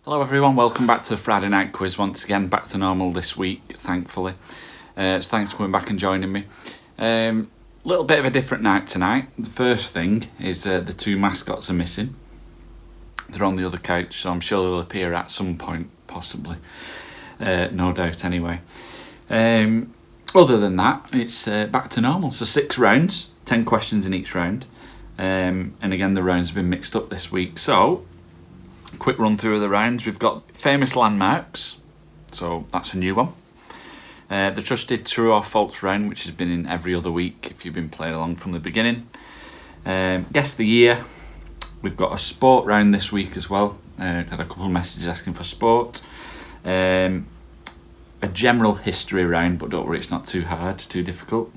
Hello everyone, welcome back to the Friday night quiz. Once again, back to normal this week, thankfully. So thanks for coming back and joining me. Little bit of a different night tonight. The first thing is the two mascots are missing. They're on the other couch, so I'm sure they'll appear at some point, possibly. No doubt anyway. Other than that, it's back to normal. So 6 rounds, 10 questions in each round. And again, the rounds have been mixed up this week. So, quick run through of the rounds. We've got famous landmarks, so that's a new one. The trusted true or false round, which has been in every other week if you've been playing along from the beginning. Guess the year. We've got a sport round this week as well. Had a couple of messages asking for sport. A general history round, but don't worry, it's not too hard, too difficult.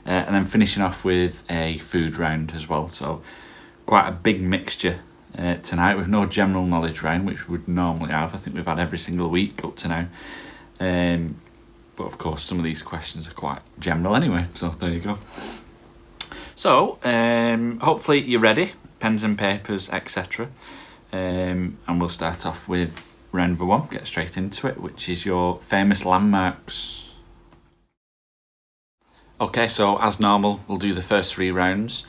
And then finishing off with a food round as well. So quite a big mixture tonight, with no general knowledge round, which we would normally have. I think we've had every single week up to now. But of course, some of these questions are quite general anyway, so there you go. So, hopefully you're ready, pens and papers, etc. And we'll start off with round number 1, get straight into it, which is your famous landmarks. Okay, so as normal, we'll do the first 3 rounds,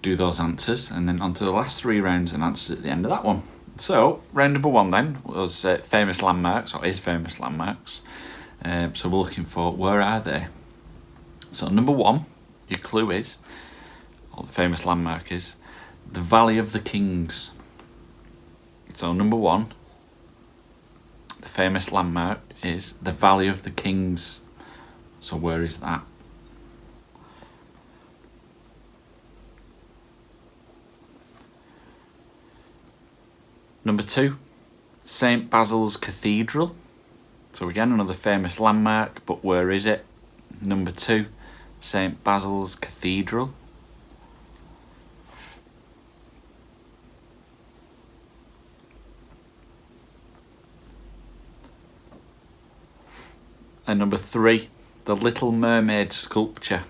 do those answers, and then on to the last 3 rounds and answers at the end of that one. So, round number 1 then was famous landmarks, or is famous landmarks. So we're looking for, where are they? So number 1, your clue is, or the famous landmark is, the Valley of the Kings. So number 1, the famous landmark is the Valley of the Kings. So where is that? Number 2, St. Basil's Cathedral. So again, another famous landmark, but where is it? Number 2, St. Basil's Cathedral. And number 3, the Little Mermaid sculpture.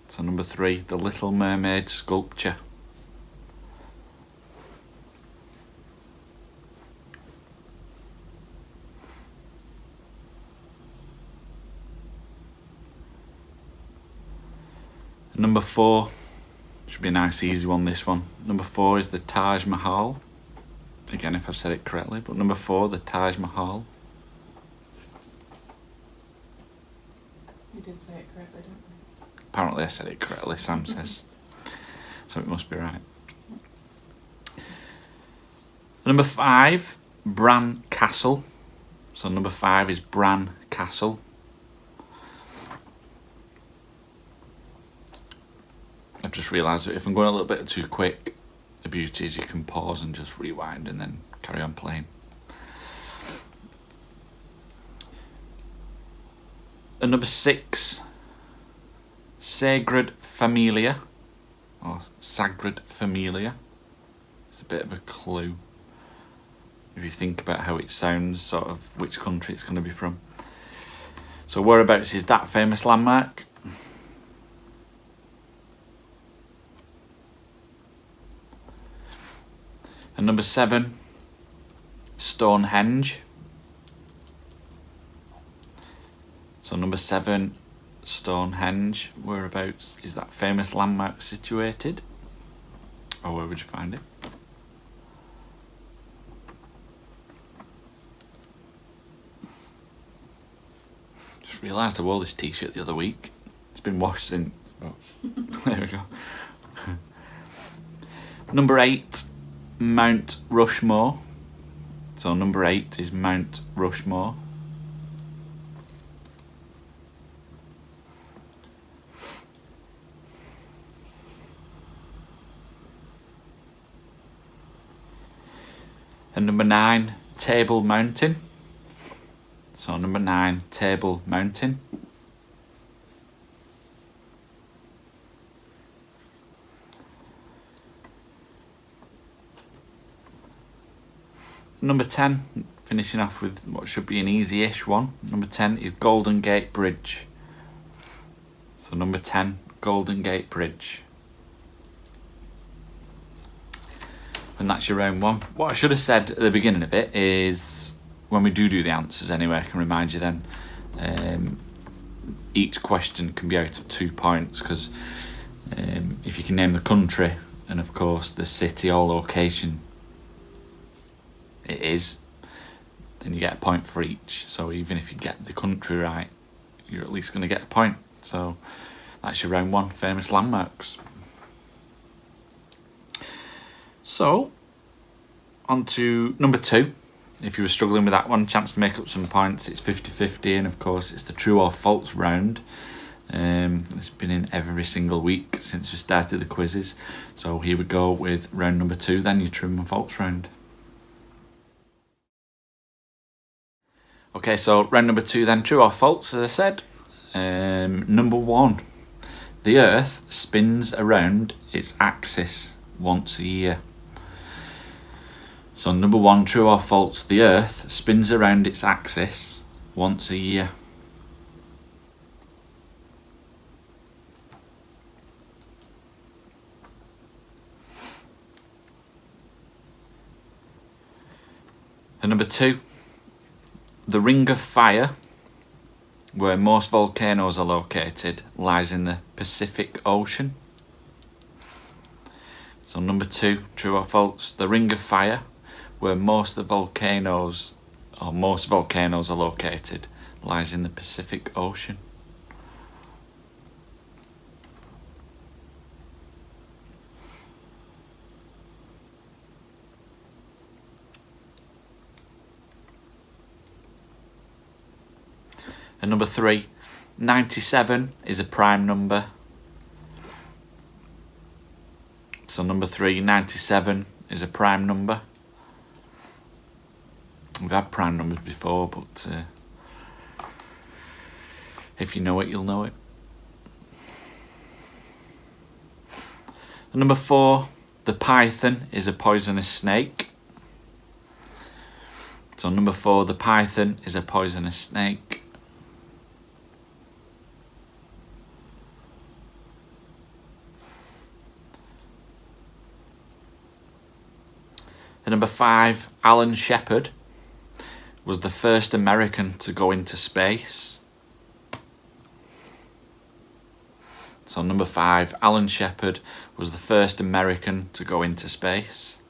So number 3, the Little Mermaid sculpture. Number 4, should be a nice easy one, this one. Number 4 is the Taj Mahal. Again, if I've said it correctly, but number 4, the Taj Mahal. You did say it correctly, didn't you? Apparently I said it correctly, Sam says. So it must be right. Number 5, Bran Castle. So number 5 is Bran Castle. I've just realised that if I'm going a little bit too quick, the beauty is you can pause and just rewind and then carry on playing. And number 6, Sacred Familia, or Sacred Familia. It's a bit of a clue. If you think about how it sounds, sort of which country it's going to be from. So whereabouts is that famous landmark? And number 7, Stonehenge. So number 7, Stonehenge. Whereabouts is that famous landmark situated? Or where would you find it? Just realised I wore this t-shirt the other week. It's been washed since. Oh. There we go. Number 8, Mount Rushmore. So number 8 is Mount Rushmore. And number 9, Table Mountain. So number 9, Table Mountain. Number 10, finishing off with what should be an easy-ish one. Number 10 is Golden Gate Bridge. So number 10, Golden Gate Bridge. and that's your round one. What I should have said at the beginning of it is, when we do the answers anyway, I can remind you then, each question can be out of 2 points, because if you can name the country and of course the city or location it is, then you get a point for each. So even if you get the country right, you're at least going to get a point. So that's your round one, famous landmarks. So on to number 2. If you were struggling with that one, chance to make up some points. It's 50-50, and of course it's the true or false round. It's been in every single week since we started the quizzes. So here we go with round number 2, then your true and false round. Okay, so round number 2 then, true or false, as I said. Number 1, the Earth spins around its axis once a year. So number 1, true or false, the Earth spins around its axis once a year. And number 2, the ring of fire, where most volcanoes are located, lies in the Pacific Ocean. So number 2, true or false, the ring of fire, where most volcanoes are located, lies in the Pacific Ocean. And number 3, 97 is a prime number. So number 3, 97 is a prime number. We've had prime numbers before, but if you know it, you'll know it. And number 4, the python is a poisonous snake. So number 4, the python is a poisonous snake. And number 5, Alan Shepard was the first American to go into space. So number 5, Alan Shepard was the first American to go into space.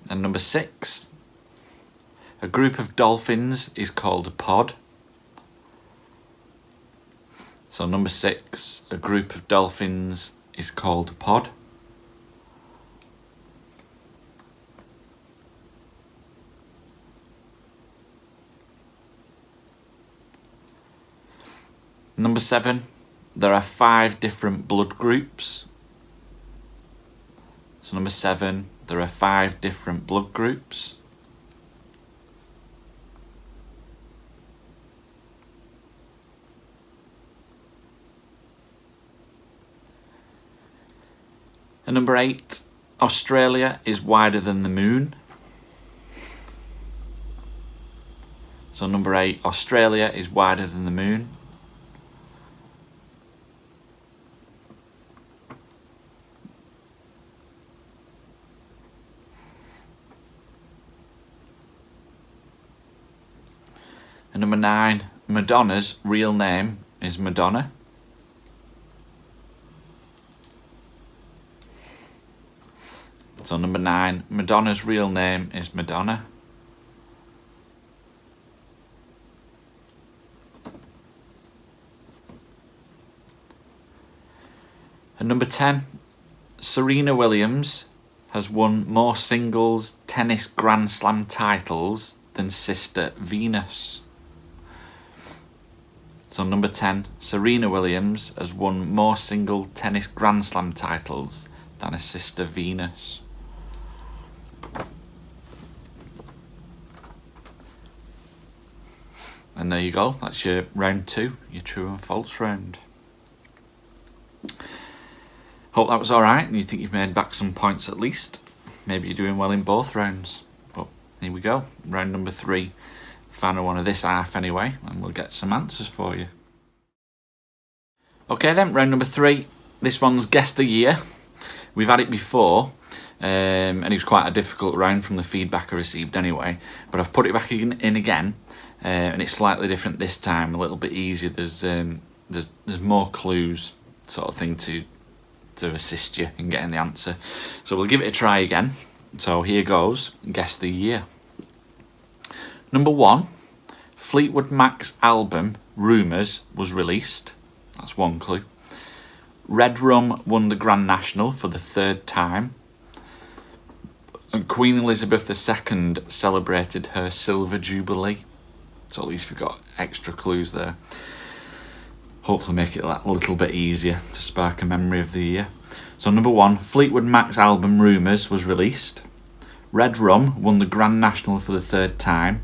And number 6, a group of dolphins is called a pod. So number 6, a group of dolphins is called a pod. Number 7, there are 5 different blood groups. So number 7, there are 5 different blood groups. And number 8, Australia is wider than the moon. So number 8, Australia is wider than the moon. And number 9, Madonna's real name is Madonna. So number 9, Madonna's real name is Madonna. And number 10, Serena Williams has won more singles tennis Grand Slam titles than sister Venus. So number 10, Serena Williams has won more single tennis Grand Slam titles than her sister Venus. And there you go, that's your round 2, your true and false round. Hope that was alright and you think you've made back some points at least. Maybe you're doing well in both rounds. But here we go, round number 3. Final one of this half anyway, and we'll get some answers for you. Okay then, round number 3. This one's Guess the Year. We've had it before, and it was quite a difficult round from the feedback I received anyway, but I've put it back in again, and it's slightly different this time, a little bit easier. There's more clues sort of thing to assist you in getting the answer. So we'll give it a try again. So here goes, Guess the Year. Number 1, Fleetwood Mac's album Rumours was released. That's one clue. Red Rum won the Grand National for the 3rd time. And Queen Elizabeth II celebrated her Silver Jubilee. So at least we've got extra clues there. Hopefully make it that little bit easier to spark a memory of the year. So number 1, Fleetwood Mac's album Rumours was released. Red Rum won the Grand National for the 3rd time.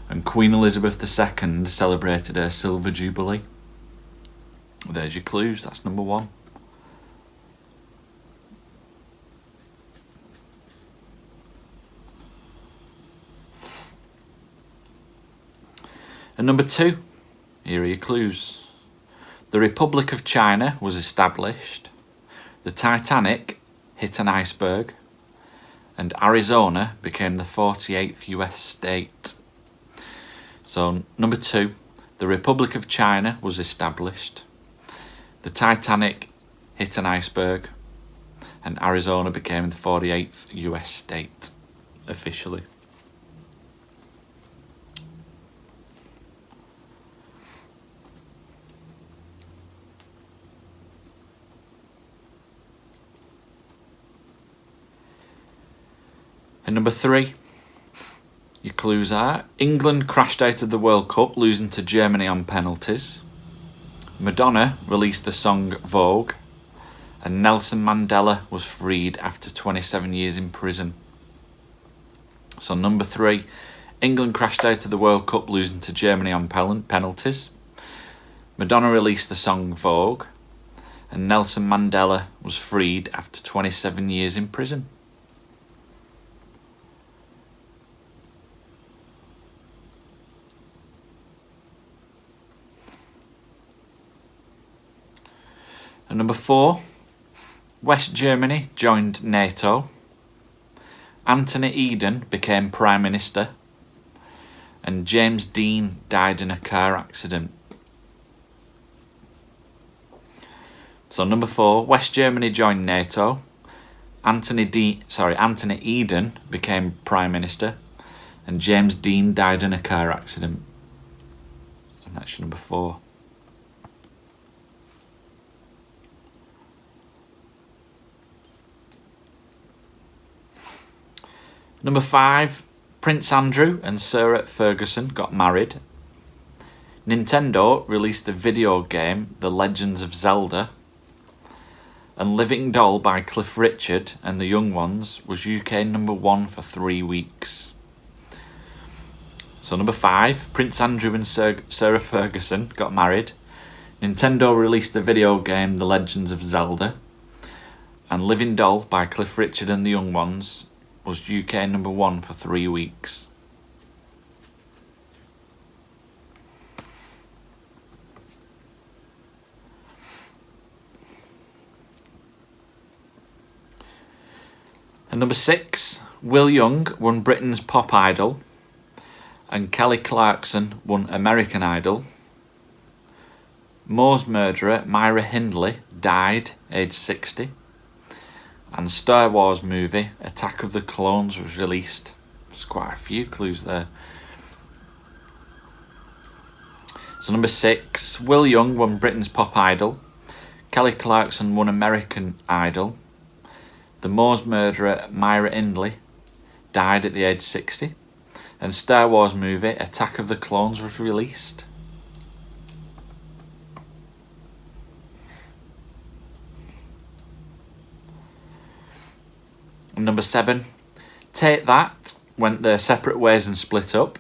And Queen Elizabeth II celebrated her Silver Jubilee. There's your clues, that's number 1. And number 2, here are your clues. The Republic of China was established. The Titanic hit an iceberg. And Arizona became the 48th US state. So number 2, the Republic of China was established. The Titanic hit an iceberg, and Arizona became the 48th US state, officially. And number 3, your clues are: England crashed out of the World Cup, losing to Germany on penalties. Madonna released the song Vogue, and Nelson Mandela was freed after 27 years in prison. So number 3, England crashed out of the World Cup, losing to Germany on penalties. Madonna released the song Vogue, and Nelson Mandela was freed after 27 years in prison. And number 4, West Germany joined NATO. Anthony Eden became Prime Minister. And James Dean died in a car accident. So number 4, West Germany joined NATO. Anthony Eden became Prime Minister. And James Dean died in a car accident. And that's your number 4. Number 5, Prince Andrew and Sarah Ferguson got married. Nintendo released the video game The Legends of Zelda. And Living Doll by Cliff Richard and the Young Ones was UK number 1 for 3 weeks. So number 5, Prince Andrew and Sarah Ferguson got married. Nintendo released the video game The Legends of Zelda. And Living Doll by Cliff Richard and the Young Ones was UK number 1 for 3 weeks. And number 6, Will Young won Britain's Pop Idol, and Kelly Clarkson won American Idol. Moore's murderer, Myra Hindley, died aged 60. And Star Wars movie Attack of the Clones was released. There's quite a few clues there. So number 6, Will Young won Britain's Pop Idol. Kelly Clarkson won American Idol. The Moore's murderer, Myra Hindley, died at the age 60. And Star Wars movie Attack of the Clones was released. And number 7, Take That went their separate ways and split up.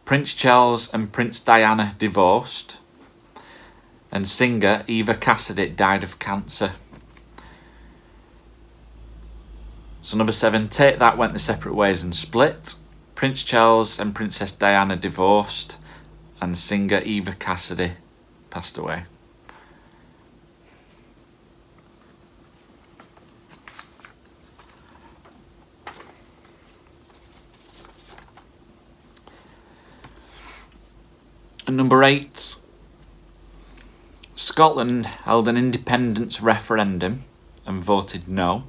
Prince Charles and Prince Diana divorced. And singer Eva Cassidy died of cancer. So number 7, Take That went their separate ways and split. Prince Charles and Princess Diana divorced. And singer Eva Cassidy passed away. And number 8, Scotland held an independence referendum and voted no.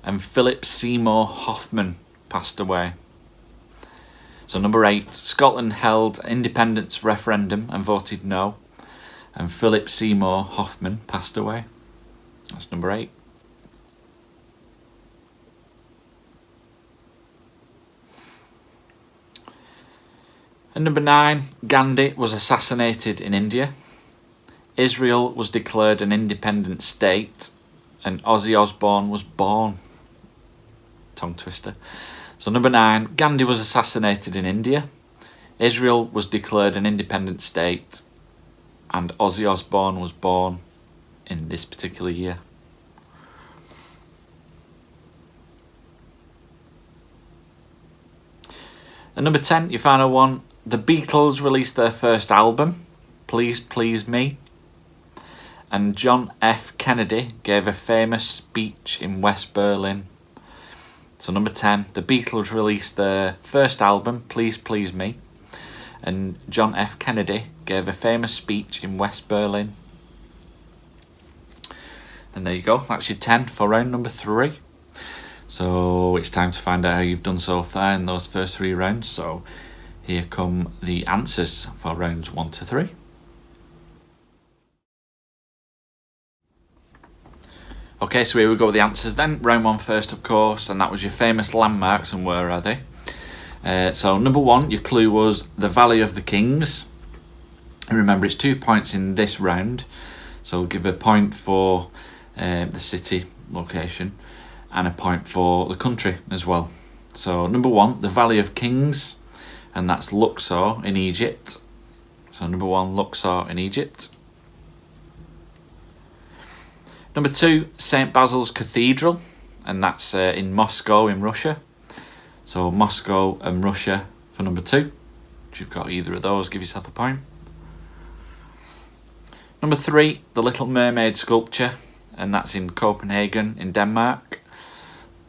And Philip Seymour Hoffman passed away. So number 8, Scotland held an independence referendum and voted no. And Philip Seymour Hoffman passed away. That's number 8. And number 9, Gandhi was assassinated in India. Israel was declared an independent state. And Ozzy Osbourne was born. Tongue twister. So number 9, Gandhi was assassinated in India. Israel was declared an independent state. And Ozzy Osbourne was born in this particular year. And number 10, your final one. The Beatles released their first album, Please Please Me. And John F. Kennedy gave a famous speech in West Berlin. So number 10, the Beatles released their first album, Please Please Me. And John F. Kennedy gave a famous speech in West Berlin. And there you go, that's your 10 for round number 3. So it's time to find out how you've done so far in those first 3 rounds. So here come the answers for rounds 1 to 3. Okay, so here we go with the answers then. Round 1 first, of course, and that was your famous landmarks, and where are they? So number 1, your clue was the Valley of the Kings. And remember, it's 2 points in this round, so we'll give a point for the city location and a point for the country as well. So number 1, the Valley of Kings, and that's Luxor in Egypt. So number 1, Luxor in Egypt. Number 2, St. Basil's Cathedral, and that's in Moscow in Russia. So Moscow and Russia for number 2. If you've got either of those, give yourself a point. Number 3, the Little Mermaid sculpture, and that's in Copenhagen in Denmark.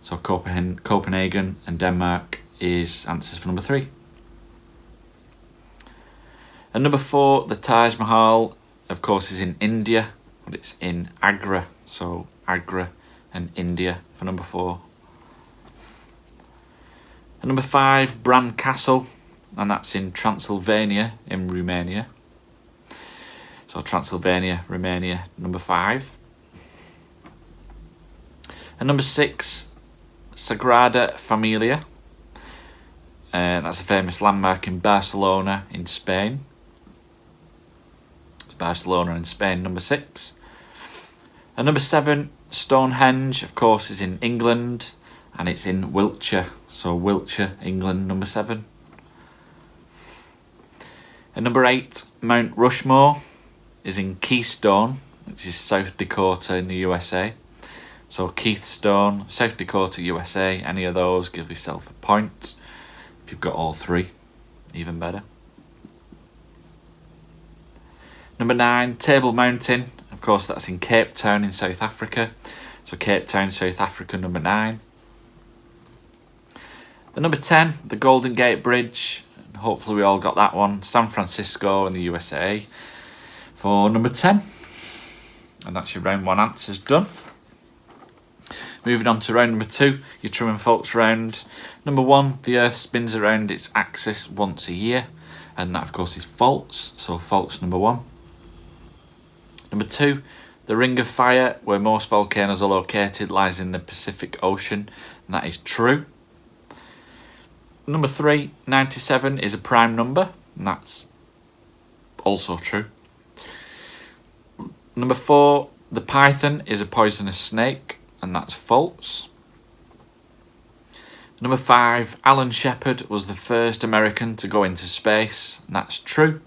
So Copenhagen and Denmark is answers for number 3. And number 4, the Taj Mahal, of course, is in India, but it's in Agra. So Agra and India for number 4. And number 5, Bran Castle, and that's in Transylvania in Romania. So Transylvania, Romania, number 5. And number 6, Sagrada Familia. That's a famous landmark in Barcelona in Spain. It's Barcelona in Spain, number 6. And number 7, Stonehenge, of course, is in England, and it's in Wiltshire. So Wiltshire, England, number 7. And number 8, Mount Rushmore is in Keystone, which is South Dakota in the USA. So Keystone, South Dakota, USA, any of those, give yourself a point. If you've got all 3, even better. Number 9, Table Mountain. Of course, that's in Cape Town in South Africa. So Cape Town, South Africa, number 9. And number 10, the Golden Gate Bridge. And hopefully we all got that one. San Francisco in the USA for number 10. And that's your round 1 answers done. Moving on to round number 2, your true and false round. Number 1, the Earth spins around its axis once a year. And that, of course, is false. So false number 1. Number 2, the Ring of Fire, where most volcanoes are located, lies in the Pacific Ocean, and that is true. Number 3, 97 is a prime number, and that's also true. Number 4, the python is a poisonous snake, and that's false. Number 5, Alan Shepard was the first American to go into space, and that's true.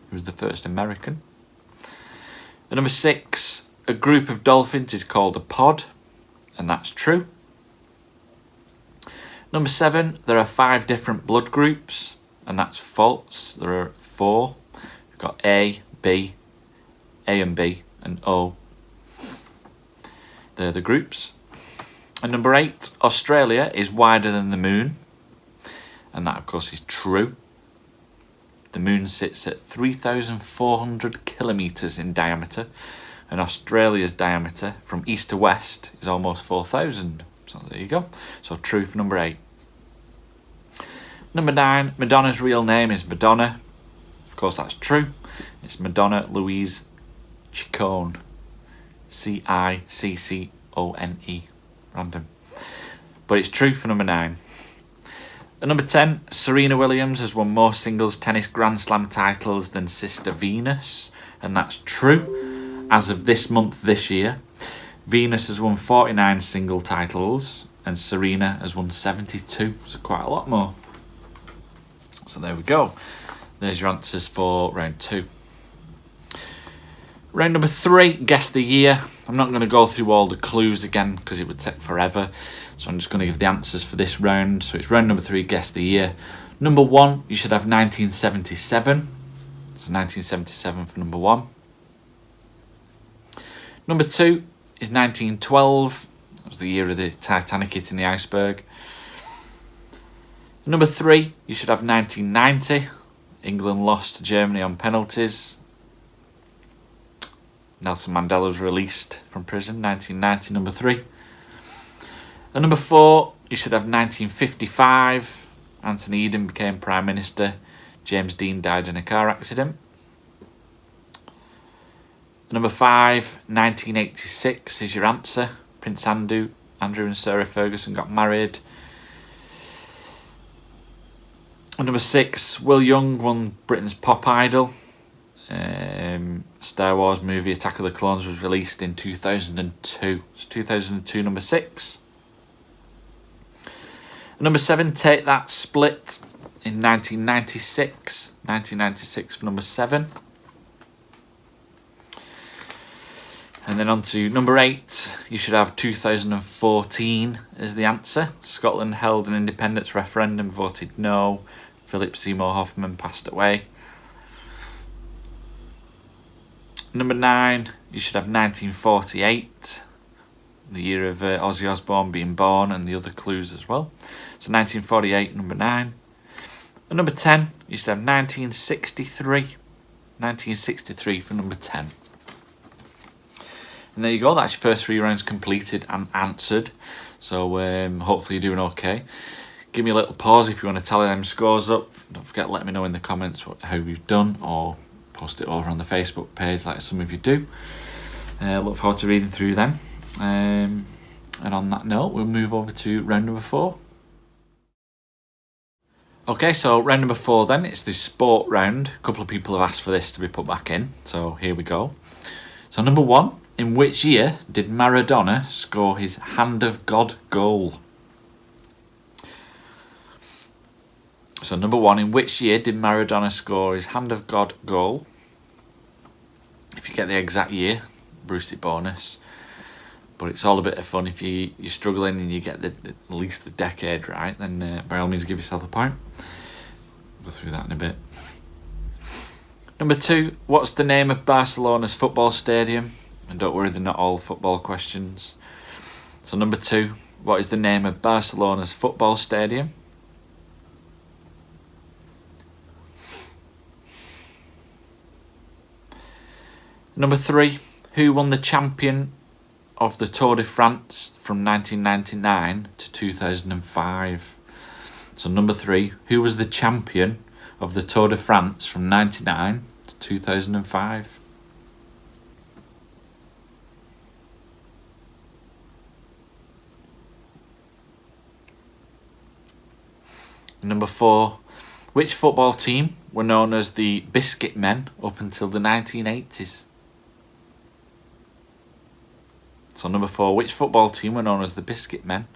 He was the first American. And number 6, a group of dolphins is called a pod, and that's true. Number 7, there are 5 different blood groups, and that's false. There are 4. We've got A and B, and O. They're the groups. And number 8, Australia is wider than the moon, and that, of course, is true. the moon sits at 3,400 kilometres in diameter, and Australia's diameter from east to west is almost 4,000. So there you go. So true for number 8. Number 9, Madonna's real name is Madonna. Of course, that's true. It's Madonna Louise Ciccone. Ciccone. Random. But it's true for number 9. At number 10, Serena Williams has won more singles tennis Grand Slam titles than sister Venus. And that's true. As of this month, this year, Venus has won 49 single titles and Serena has won 72. So quite a lot more. So there we go. There's your answers for round 2. Round number 3, guess the year. I'm not going to go through all the clues again because it would take forever. So I'm just going to give the answers for this round. So it's round number 3, guess the year. Number 1, you should have 1977. So 1977 for number 1. Number 2 is 1912. That was the year of the Titanic hitting the iceberg. Number 3, you should have 1990. England lost to Germany on penalties. Nelson Mandela was released from prison, 1990, number 3. And number 4, you should have 1955. Anthony Eden became Prime Minister. James Dean died in a car accident. Number 5, 1986 is your answer. Prince Andrew and Sarah Ferguson got married. And number 6, Will Young won Britain's Pop Idol. Star Wars movie Attack of the Clones was released in 2002. It's 2002, number 6. And number 7, Take That split in 1996. 1996 for number 7. And then on to number 8, you should have 2014 as the answer. Scotland held an independence referendum, voted no. Philip Seymour Hoffman passed away. Number 9, you should have 1948, the year of Ozzy Osbourne being born, and the other clues as well. So 1948, number 9. And number 10, you should have 1963. 1963 for number 10. And there you go, that's your first 3 rounds completed and answered. So hopefully you're doing okay. Give me a little pause if you want to tally them scores up. Don't forget to let me know in the comments how you've done, or post it over on the Facebook page like some of you do. Look forward to reading through them. And on that note, we'll move over to round number 4. Okay, so round number 4 then, it's the sport round. A couple of people have asked for this to be put back in, so here we go. So number 1, in which year did Maradona score his Hand of God goal? So number 1, in which year did Maradona score his Hand of God goal? If you get the exact year, Brucey bonus. But it's all a bit of fun. If you're struggling and you get at least the decade right, then by all means give yourself a point. We'll go through that in a bit. Number 2, what's the name of Barcelona's football stadium? And don't worry, they're not all football questions. So number 2, what is the name of Barcelona's football stadium? Number 3, who won the champion of the Tour de France from 1999 to 2005? So number 3, who was the champion of the Tour de France from 1999 to 2005? Number 4, which football team were known as the Biscuit Men up until the 1980s? So number 4, which football team were known as the Biscuit Men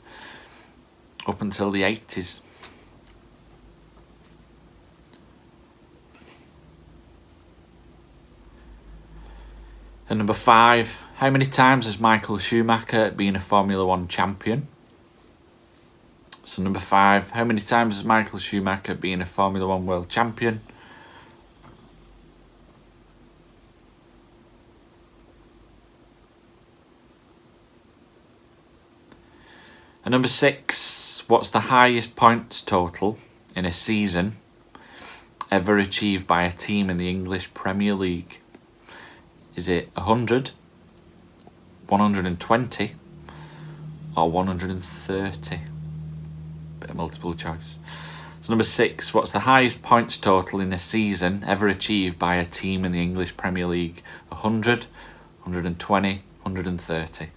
up until the 80s? And number 5, how many times has Michael Schumacher been a Formula 1 champion? So number 5, how many times has Michael Schumacher been a Formula 1 world champion? And number 6, what's the highest points total in a season ever achieved by a team in the English Premier League? Is it 100, 120, or 130? Bit of multiple choice. So number 6, what's the highest points total in a season ever achieved by a team in the English Premier League? 100, 120, 130.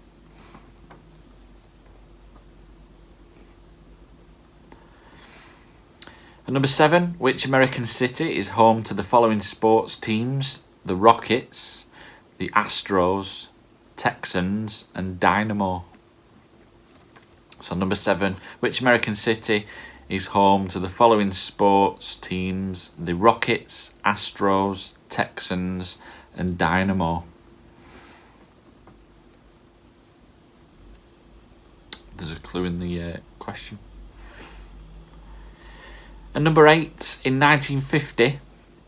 And number 7, which American city is home to the following sports teams? The Rockets, the Astros, Texans, and Dynamo. So number 7, which American city is home to the following sports teams? The Rockets, Astros, Texans, and Dynamo. There's a clue in the question. And number 8, in 1950,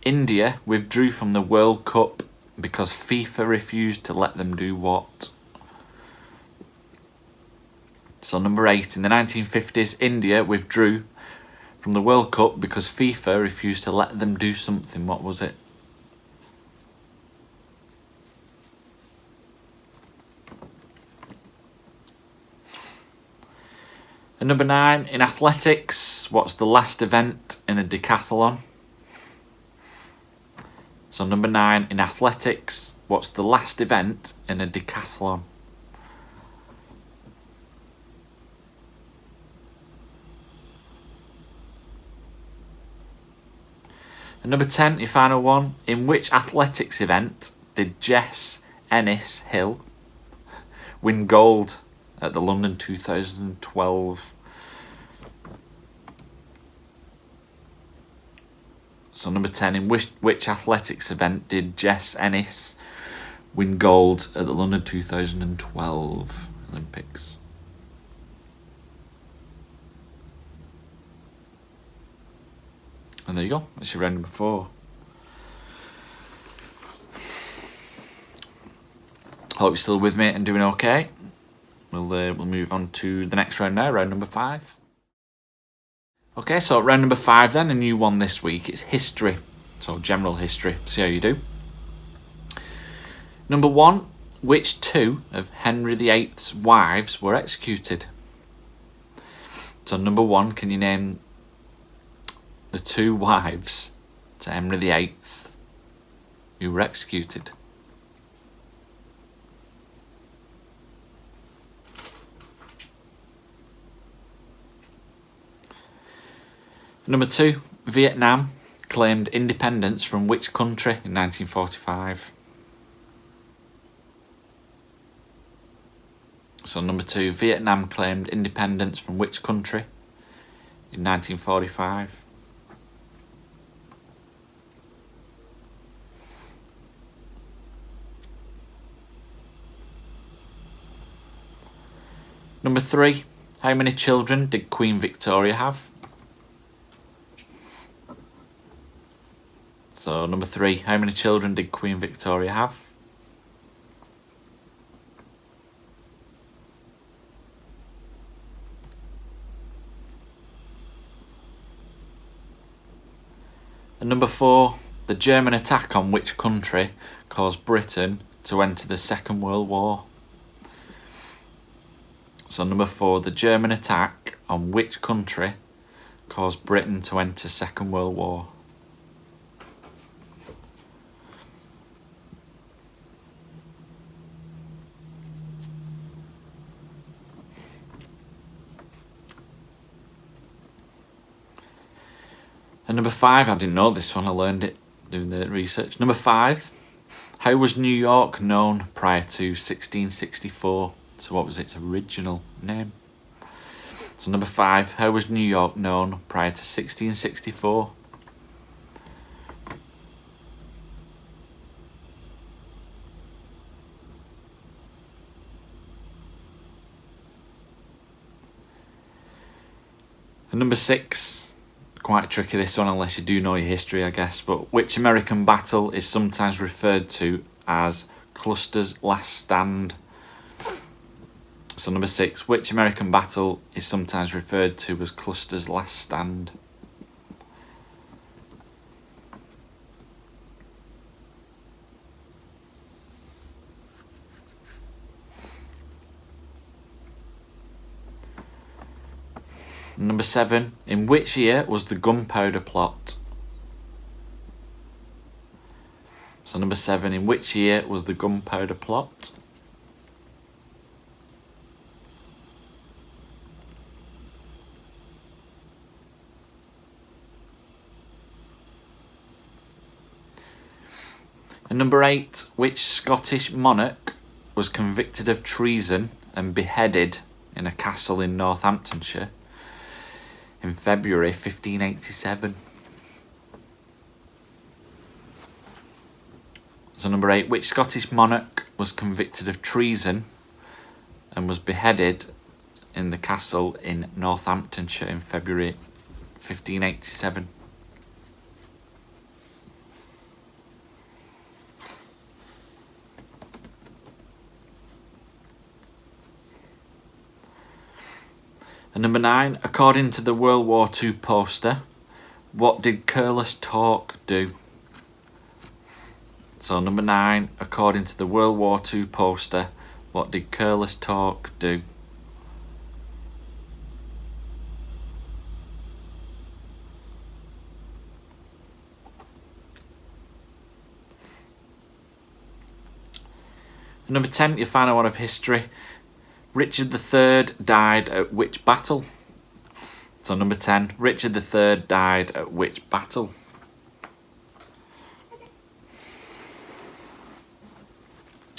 India withdrew from the World Cup because FIFA refused to let them do what? So number 8, in the 1950s, India withdrew from the World Cup because FIFA refused to let them do something. What was it? And number 9, in athletics, what's the last event in a decathlon? So number 9, in athletics, what's the last event in a decathlon? And number 10, your final one, in which athletics event did Jess Ennis-Hill win gold at the London 2012? So number 10, in which athletics event did Jess Ennis win gold at the London 2012 Olympics? And there you go, that's your round number 4. Hope you're still with me and doing okay. We'll move on to the next round now, round number 5. Okay, so round number 5 then, a new one this week. It's history, so general history. See how you do. Number 1, which 2 of Henry VIII's wives were executed? So number 1, can you name the 2 wives to Henry VIII who were executed? Number 2, Vietnam claimed independence from which country in 1945? So number 2, Vietnam claimed independence from which country in 1945? Number 3, how many children did Queen Victoria have? So number 3, how many children did Queen Victoria have? And number 4, the German attack on which country caused Britain to enter the Second World War? So number 4, the German attack on which country caused Britain to enter Second World War? And number 5, I didn't know this one, I learned it doing the research. Number 5, how was New York known prior to 1664? So what was its original name? So number 5, how was New York known prior to 1664? And number 6, quite tricky this one unless you do know your history I guess, but which American battle is sometimes referred to as Custer's Last Stand? So number 6, which American battle is sometimes referred to as Custer's Last Stand? Number 7, in which year was the gunpowder plot? So number 7, in which year was the gunpowder plot? And number 8, which Scottish monarch was convicted of treason and beheaded in a castle in Northamptonshire in February 1587? So number 8, which Scottish monarch was convicted of treason and was beheaded in the castle in Northamptonshire in February 1587? And number 9, according to the World War II poster, what did Careless Talk do? So number 9, according to the World War II poster, what did Careless Talk do? And number 10, your final one of history. Richard III died at which battle? So number 10, Richard III died at which battle?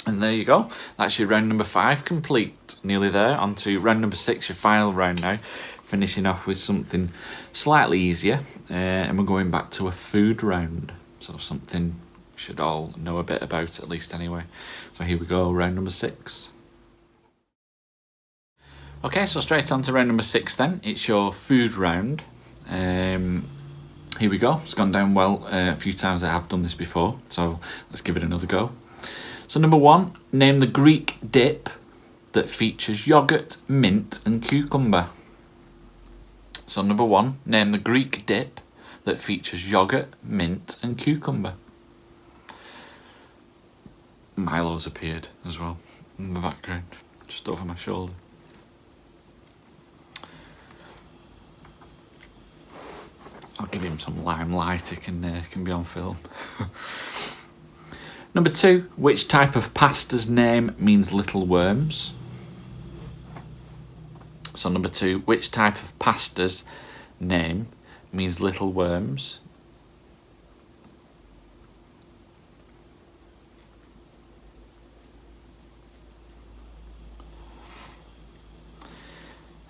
And there you go. That's your round number 5 complete. Nearly there. On to round number 6, your final round now. Finishing off with something slightly easier. And we're going back to a food round. So something you should all know a bit about, at least anyway. So here we go, round number 6. Okay, so straight on to round number 6 then. It's your food round. Here we go. It's gone down well a few times. I have done this before. So let's give it another go. So number 1, name the Greek dip that features yoghurt, mint and cucumber. So number 1, name the Greek dip that features yoghurt, mint and cucumber. Milo's appeared as well in the background, just over my shoulder. I'll give him some limelight, it can be on film. Number 2, which type of pasta's name means little worms? So number 2, which type of pasta's name means little worms?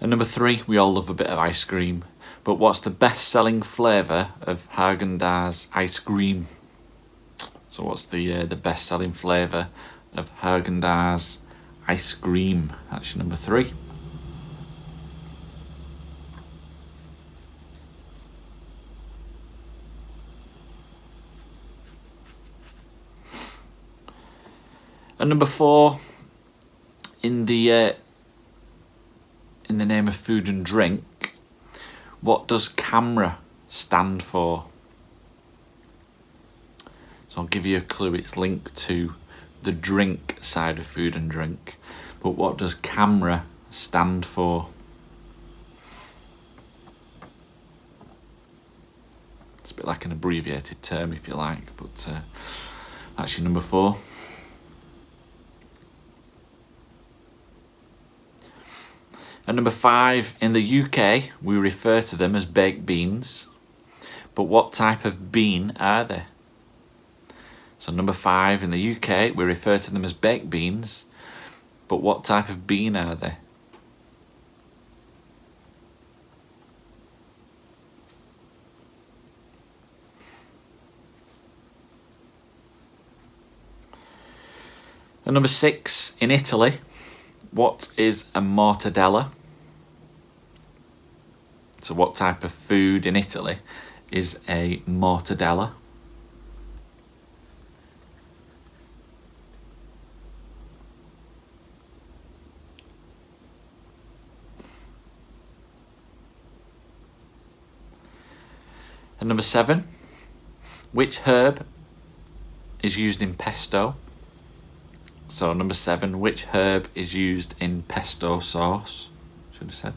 And number 3, we all love a bit of ice cream, but what's the best-selling flavour of Haagen-Dazs ice cream? So what's the best-selling flavour of Haagen-Dazs ice cream? That's your number 3. And number 4, in the name of food and drink, what does CAMRA stand for? So I'll give you a clue, it's linked to the drink side of food and drink. But what does CAMRA stand for? It's a bit like an abbreviated term if you like, but that's your number 4. And number 5, in the UK, we refer to them as baked beans. But what type of bean are they? So number 5, in the UK, we refer to them as baked beans. But what type of bean are they? And number 6, in Italy, what is a mortadella? So what type of food in Italy is a mortadella? And number 7, which herb is used in pesto? So number 7, which herb is used in pesto sauce? Should have said.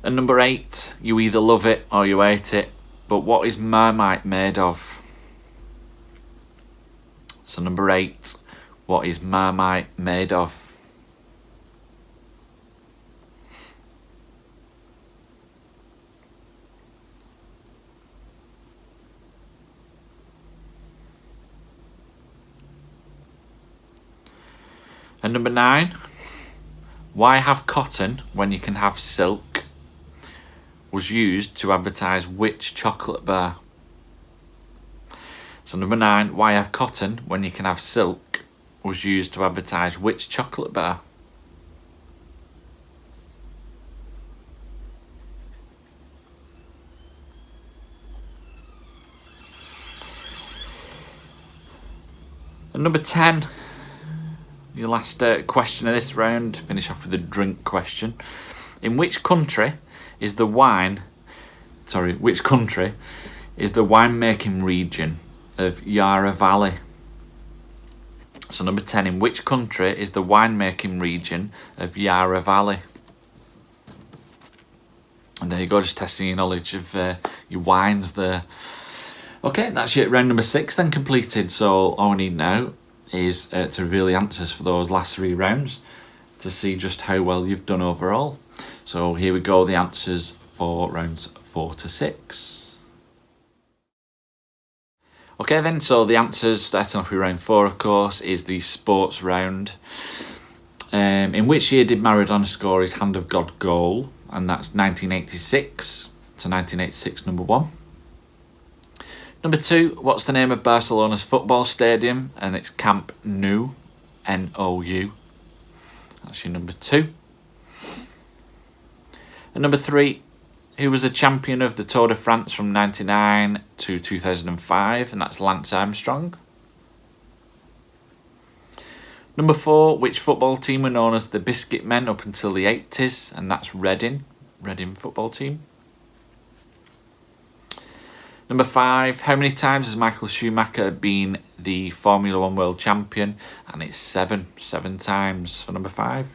And number 8, you either love it or you hate it, but what is Marmite made of? So number 8, what is Marmite made of? And number 9, why have cotton when you can have silk? Was used to advertise which chocolate bar? So number 9, why have cotton when you can have silk? Was used to advertise which chocolate bar? And number 10, your last question of this round, finish off with a drink question. In which country is the winemaking region of Yarra Valley? So number 10, in which country is the winemaking region of Yarra Valley? And there you go, just testing your knowledge of your wines there. Okay, that's it, round number 6 then completed. So all we need now is to reveal the answers for those last 3 rounds to see just how well you've done overall. So here we go, the answers for rounds 4 to 6. Okay then, so the answers, starting off with round 4 of course, is the sports round. In which year did Maradona score his Hand of God goal? And that's 1986, so 1986 number 1. Number 2, what's the name of Barcelona's football stadium? And it's Camp Nou, N-O-U. That's your number 2. And number 3, who was the champion of the Tour de France from 1999 to 2005? And that's Lance Armstrong. Number 4, which football team were known as the Biscuit Men up until the 80s? And that's Reading football team. Number 5, how many times has Michael Schumacher been the Formula 1 world champion? And it's 7 times for number 5.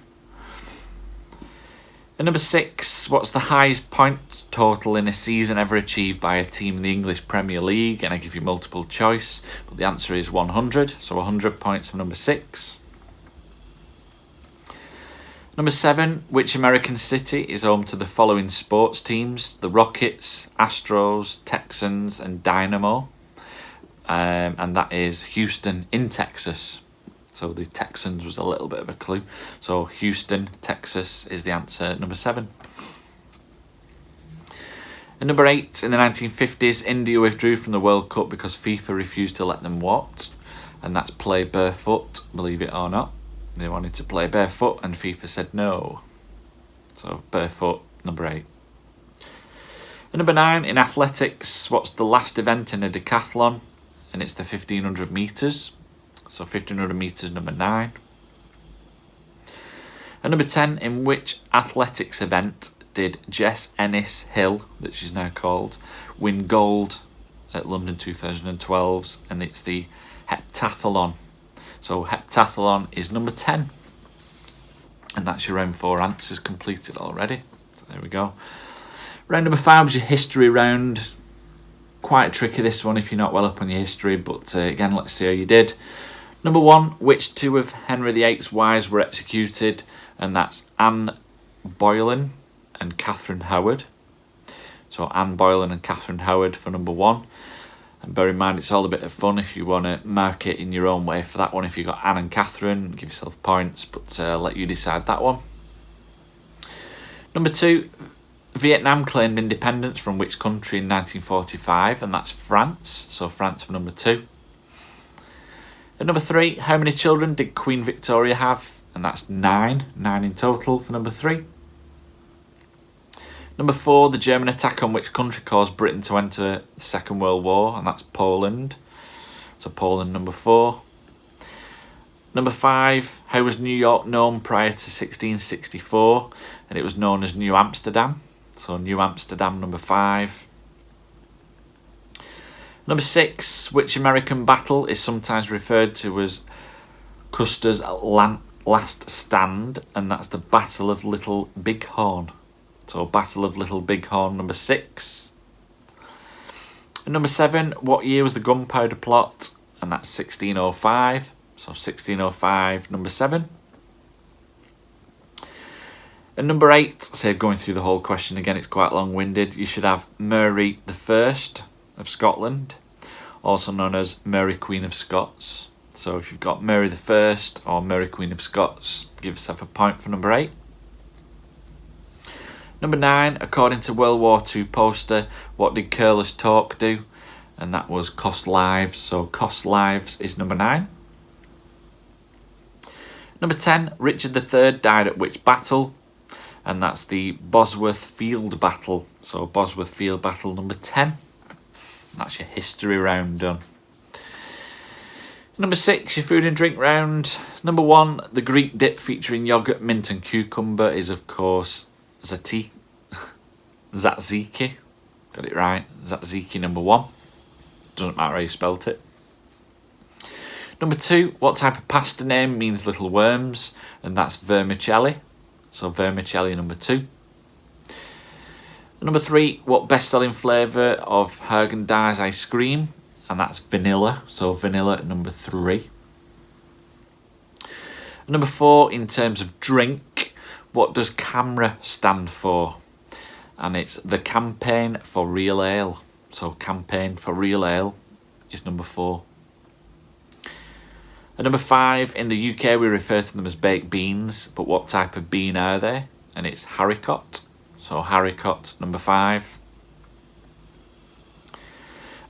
And number 6, what's the highest point total in a season ever achieved by a team in the English Premier League? And I give you multiple choice, but the answer is 100. So 100 points for number 6. Number 7, which American city is home to the following sports teams? The Rockets, Astros, Texans and Dynamo. And that is Houston in Texas. So the Texans was a little bit of a clue. So Houston, Texas is the answer, number 7. And number 8, in the 1950s, India withdrew from the World Cup because FIFA refused to let them what? And that's play barefoot, believe it or not. They wanted to play barefoot and FIFA said no. So barefoot, number 8. And number 9, in athletics, what's the last event in a decathlon? And it's the 1500 metres. So 1500 metres, number 9. And number 10, in which athletics event did Jess Ennis Hill, that she's now called, win gold at London 2012? And it's the heptathlon. So heptathlon is number 10. And that's your round 4 answers completed already. So there we go. Round number 5 was your history round. Quite tricky this one if you're not well up on your history, but again, let's see how you did. Number 1, which 2 of Henry VIII's wives were executed? And that's Anne Boleyn and Catherine Howard. So Anne Boleyn and Catherine Howard for number 1. And bear in mind, it's all a bit of fun if you want to mark it in your own way for that one. If you've got Anne and Catherine, give yourself points, but let you decide that one. Number 2, Vietnam claimed independence from which country in 1945? And that's France. So France for number 2. And number 3, how many children did Queen Victoria have? And that's 9 in total for number 3. Number 4, the German attack on which country caused Britain to enter the Second World War? And that's Poland. So Poland, number 4. Number 5, how was New York known prior to 1664? And it was known as New Amsterdam. So New Amsterdam, number 5. Number 6, which American battle is sometimes referred to as Custer's Last Stand? And that's the Battle of Little Bighorn. So Battle of Little Bighorn, number 6. And number 7, what year was the Gunpowder Plot? And that's 1605. So 1605, number 7. And number 8, so going through the whole question again, it's quite long-winded. You should have Mary I of Scotland, also known as Mary Queen of Scots. So if you've got Mary I or Mary Queen of Scots, give yourself a point for number 8. Number 9, according to World War II poster, what did Curler's Talk do? And that was cost lives, so cost lives is number 9. Number 10, Richard III died at which battle? And that's the Bosworth Field Battle. So Bosworth Field Battle, number 10. That's your history round done. Number 6, your food and drink round. Number 1, the Greek dip featuring yoghurt, mint and cucumber is of course tzatziki. Got it right. Tzatziki, number 1. Doesn't matter how you spelt it. Number 2, what type of pasta name means little worms? And that's vermicelli. So vermicelli, number 2. Number 3, what best-selling flavour of Haagen-Dazs ice cream? And that's vanilla. So vanilla, number 3. Number 4, in terms of drink, what does CAMRA stand for? And it's the Campaign for Real Ale. So Campaign for Real Ale is number 4. And number 5, in the UK we refer to them as baked beans, but what type of bean are they? And it's haricot. So haricot, number 5.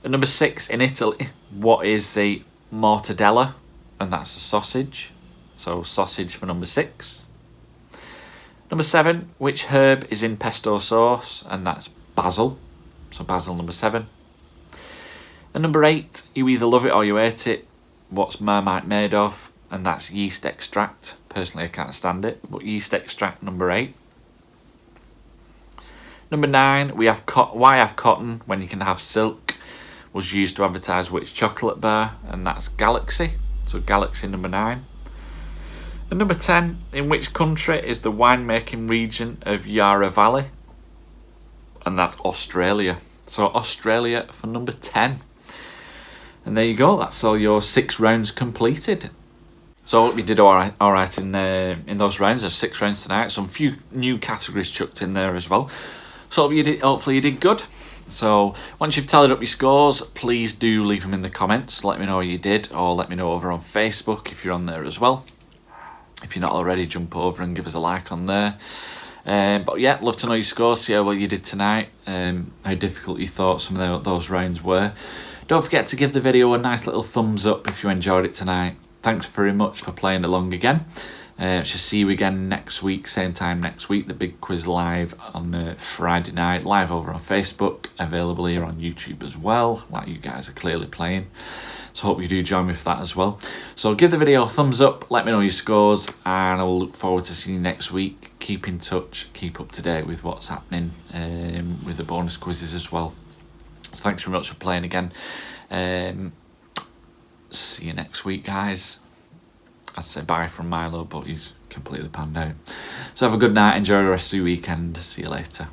And number 6, in Italy, what is the mortadella? And that's a sausage. So sausage for number 6. Number 7, which herb is in pesto sauce? And that's basil. So basil, number 7. And number 8, you either love it or you hate it. What's Marmite made of? And that's yeast extract. Personally, I can't stand it, but yeast extract, number 8. Number 9, we have why have cotton when you can have silk? Was used to advertise which chocolate bar? And that's Galaxy. So Galaxy, number 9. And number 10, in which country is the winemaking region of Yarra Valley? And that's Australia. So Australia for number 10. And there you go, that's all your 6 rounds completed. So I hope you did all right in those rounds. There's 6 rounds tonight. Some few new categories chucked in there as well. So hopefully you did good. So once you've tallied up your scores, please do leave them in the comments. Let me know how you did, or let me know over on Facebook if you're on there as well. If you're not already, jump over and give us a like on there. But yeah, love to know your scores, see how well you did tonight, how difficult you thought some of those rounds were. Don't forget to give the video a nice little thumbs up if you enjoyed it tonight. Thanks very much for playing along again. Shall see you again next week, same time next week. The big quiz live on Friday night, live over on Facebook, available here on YouTube as well, like you guys are clearly playing. So hope you do join me for that as well. So give the video a thumbs up, let me know your scores, and I will look forward to seeing you next week. Keep in touch, keep up to date with what's happening with the bonus quizzes as well. So thanks very much for playing again. See you next week, guys. I'd say bye from Milo, but he's completely panned out. So have a good night, enjoy the rest of your weekend. See you later.